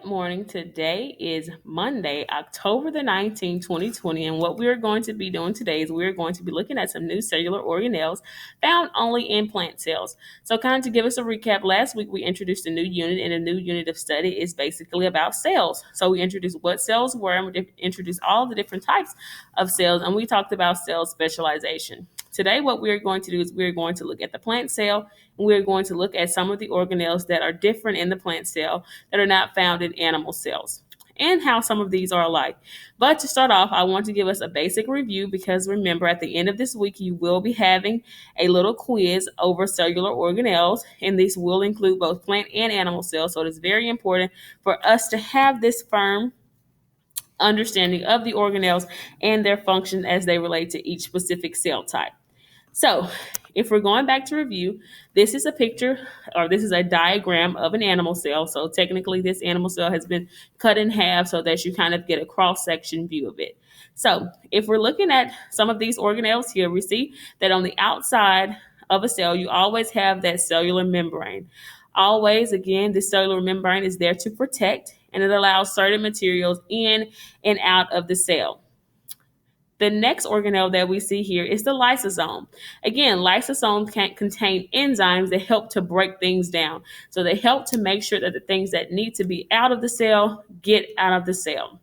Good morning. Today is Monday, October the 19th, 2020. And what we're going to be doing today is we're going to be looking at some new cellular organelles found only in plant cells. So, kind of to give us a recap, last week we introduced a new unit, and a new unit of study is basically about cells. So, we introduced what cells were, and we introduced all the different types of cells, and we talked about cell specialization. Today, what we're going to do is we're going to look at the plant cell, and we're going to look at some of the organelles that are different in the plant cell that are not found in animal cells, and how some of these are alike. But to start off, I want to give us a basic review because remember, at the end of this week, you will be having a little quiz over cellular organelles, and these will include both plant and animal cells. So it is very important for us to have this firm understanding of the organelles and their function as they relate to each specific cell type. So, if we're going back to review, this is a picture or this is a diagram of an animal cell. So, technically, this animal cell has been cut in half so that you kind of get a cross section view of it. So, if we're looking at some of these organelles here, we see that on the outside of a cell, you always have that cellular membrane. Always, again, this cellular membrane is there to protect, and it allows certain materials in and out of the cell. The next organelle that we see here is the lysosome. Again, lysosomes can contain enzymes that help to break things down. So they help to make sure that the things that need to be out of the cell get out of the cell.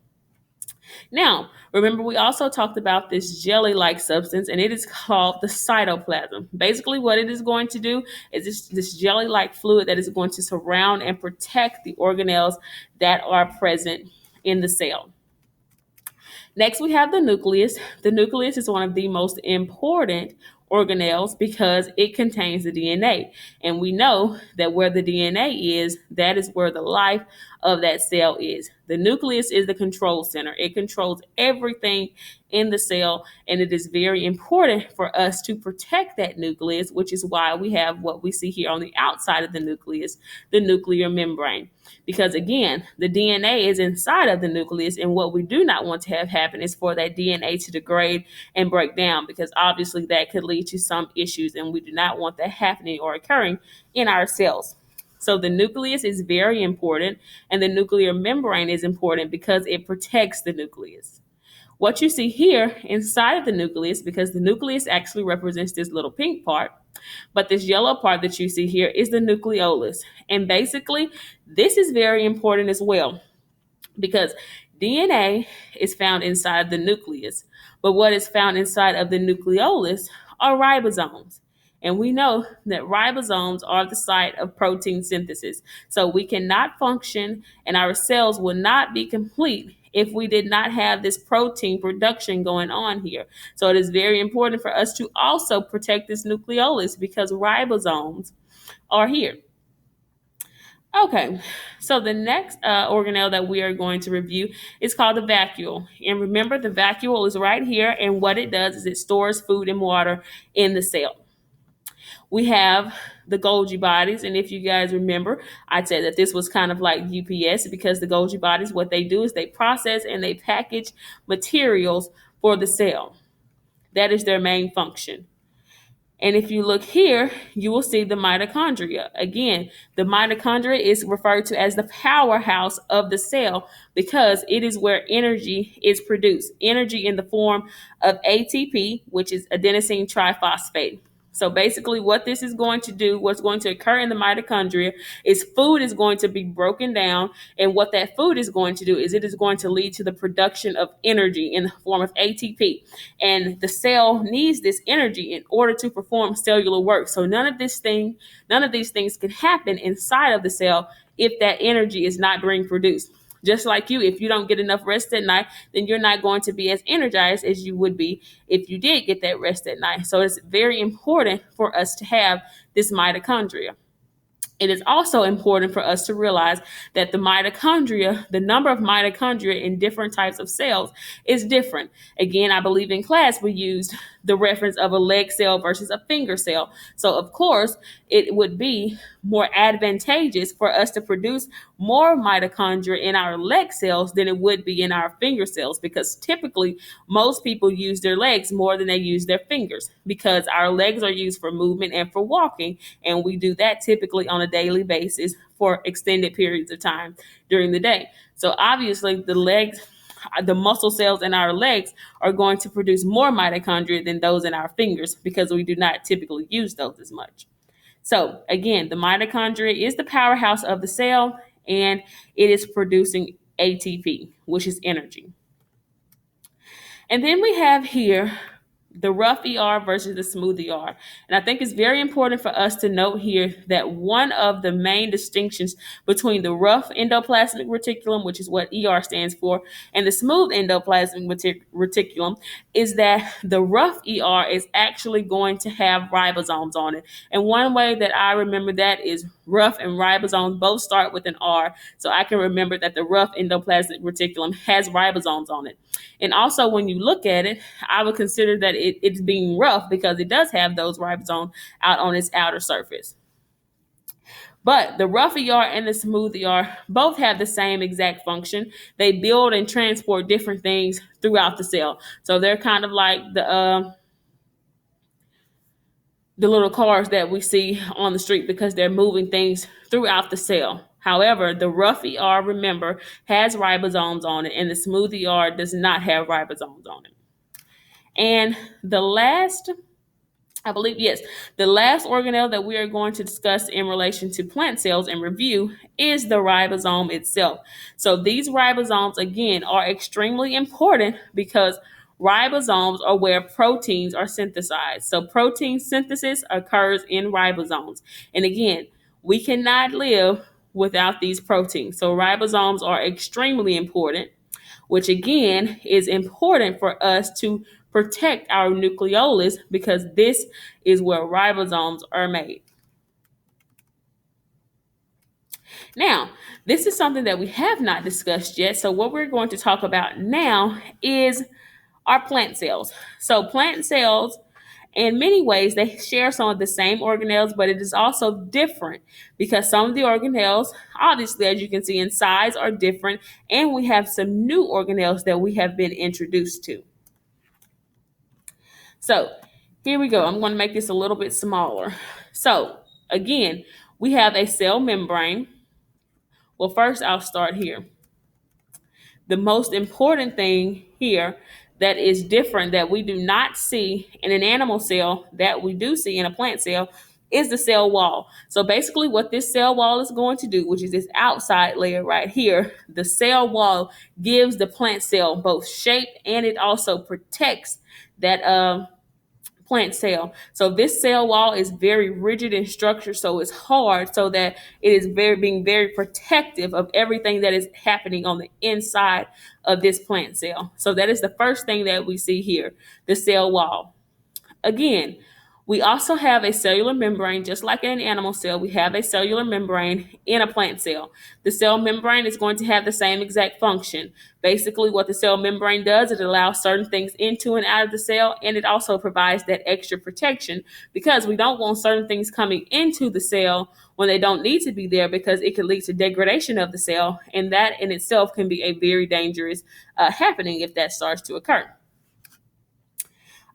Now, remember, we also talked about this jelly-like substance, and it is called the cytoplasm. Basically, what it is going to do is this jelly-like fluid that is going to surround and protect the organelles that are present in the cell. Next, we have the nucleus. The nucleus is one of the most important organelles because it contains the DNA. And we know that where the DNA is, that is where the life of that cell is. The nucleus is the control center. It controls everything in the cell, and it is very important for us to protect that nucleus, which is why we have what we see here on the outside of the nucleus, the nuclear membrane. Because again, the DNA is inside of the nucleus, and what we do not want to have happen is for that DNA to degrade and break down, because obviously that could lead to some issues, and we do not want that happening or occurring in our cells. So the nucleus is very important, and the nuclear membrane is important because it protects the nucleus. What you see here inside of the nucleus, because the nucleus actually represents this little pink part, but this yellow part that you see here is the nucleolus. And basically, this is very important as well because DNA is found inside the nucleus, but what is found inside of the nucleolus are ribosomes. And we know that ribosomes are the site of protein synthesis. So we cannot function and our cells will not be complete if we did not have this protein production going on here. So it is very important for us to also protect this nucleolus because ribosomes are here. Okay, so the next organelle that we are going to review is called the vacuole. And remember, the vacuole is right here, and what it does is it stores food and water in the cell. We have the Golgi bodies, and if you guys remember, I said that this was kind of like UPS because the Golgi bodies, what they do is they process and they package materials for the cell. That is their main function. And if you look here, you will see the mitochondria. Again, the mitochondria is referred to as the powerhouse of the cell because it is where energy is produced. Energy in the form of ATP, which is adenosine triphosphate. So basically what this is going to do, what's going to occur in the mitochondria is food is going to be broken down. And what that food is going to do is it is going to lead to the production of energy in the form of ATP. And the cell needs this energy in order to perform cellular work. So none of these things can happen inside of the cell if that energy is not being produced. Just like you, if you don't get enough rest at night, then you're not going to be as energized as you would be if you did get that rest at night. So it's very important for us to have this mitochondria. It is also important for us to realize that the mitochondria, the number of mitochondria in different types of cells is different. Again, I believe in class we used the reference of a leg cell versus a finger cell. So of course, it would be more advantageous for us to produce more mitochondria in our leg cells than it would be in our finger cells, because typically most people use their legs more than they use their fingers, because our legs are used for movement and for walking, and we do that typically on a daily basis for extended periods of time during the day. So obviously the muscle cells in our legs are going to produce more mitochondria than those in our fingers, because we do not typically use those as much. So again, the mitochondria is the powerhouse of the cell, and it is producing ATP, which is energy. And then we have here the rough ER versus the smooth ER. And I think it's very important for us to note here that one of the main distinctions between the rough endoplasmic reticulum, which is what ER stands for, and the smooth endoplasmic reticulum is that the rough ER is actually going to have ribosomes on it. And one way that I remember that is rough and ribosomes both start with an R. So I can remember that the rough endoplasmic reticulum has ribosomes on it. And also, when you look at it, I would consider that it's being rough because it does have those ribosomes out on its outer surface. But the rough ER and the smooth ER both have the same exact function. They build and transport different things throughout the cell. So they're kind of like the little cars that we see on the street, because they're moving things throughout the cell. However, the rough ER, remember, has ribosomes on it, and the smooth ER does not have ribosomes on it. And the last, I believe, yes, the last organelle that we are going to discuss in relation to plant cells and review is the ribosome itself. So these ribosomes, again, are extremely important because ribosomes are where proteins are synthesized. So protein synthesis occurs in ribosomes. And again, we cannot live without these proteins. So ribosomes are extremely important, which again is important for us to protect our nucleolus, because this is where ribosomes are made. Now, this is something that we have not discussed yet. So what we're going to talk about now is our plant cells. So plant cells, in many ways, they share some of the same organelles, but it is also different because some of the organelles, obviously, as you can see in size, are different, and we have some new organelles that we have been introduced to. So here we go. I'm going to make this a little bit smaller. So again, we have a cell membrane. Well, first I'll start here. The most important thing here that is different, that we do not see in an animal cell that we do see in a plant cell, is the cell wall. So basically what this cell wall is going to do, which is this outside layer right here, the cell wall gives the plant cell both shape, and it also protects that plant cell. So this cell wall is very rigid in structure, so it's hard, so that it is being very protective of everything that is happening on the inside of this plant cell. So that is the first thing that we see here, the cell wall. Again, we also have a cellular membrane. Just like in an animal cell, we have a cellular membrane in a plant cell. The cell membrane is going to have the same exact function. Basically, what the cell membrane does, it allows certain things into and out of the cell, and it also provides that extra protection, because we don't want certain things coming into the cell when they don't need to be there, because it can lead to degradation of the cell, and that in itself can be a very dangerous happening if that starts to occur.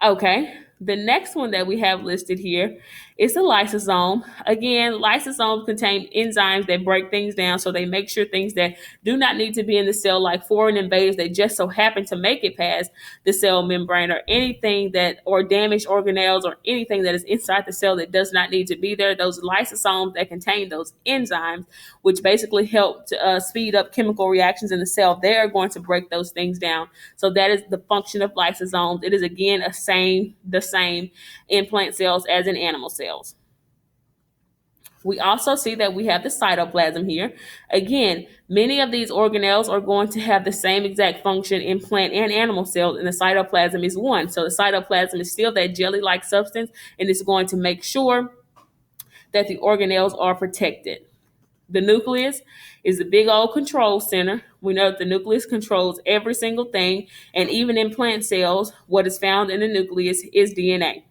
Okay, the next one that we have listed here is the lysosome. Again, lysosomes contain enzymes that break things down, so they make sure things that do not need to be in the cell, like foreign invaders that just so happen to make it past the cell membrane, or anything that, or damaged organelles, or anything that is inside the cell that does not need to be there. Those lysosomes that contain those enzymes, which basically help to speed up chemical reactions in the cell, they are going to break those things down. So that is the function of lysosomes. It is again the same in plant cells as in animal cells. We also see that we have the cytoplasm here. Again, many of these organelles are going to have the same exact function in plant and animal cells, and the cytoplasm is one. So the cytoplasm is still that jelly-like substance, and it's going to make sure that the organelles are protected. The nucleus is a big old control center. We know that the nucleus controls every single thing, and even in plant cells, what is found in the nucleus is DNA.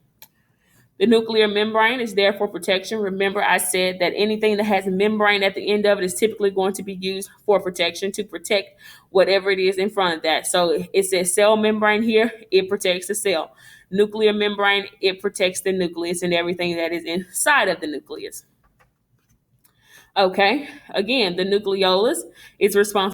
The nuclear membrane is there for protection. Remember, I said that anything that has a membrane at the end of it is typically going to be used for protection to protect whatever it is in front of that. So it says cell membrane here, it protects the cell. Nuclear membrane, it protects the nucleus and everything that is inside of the nucleus. Okay, again, the nucleolus is responsible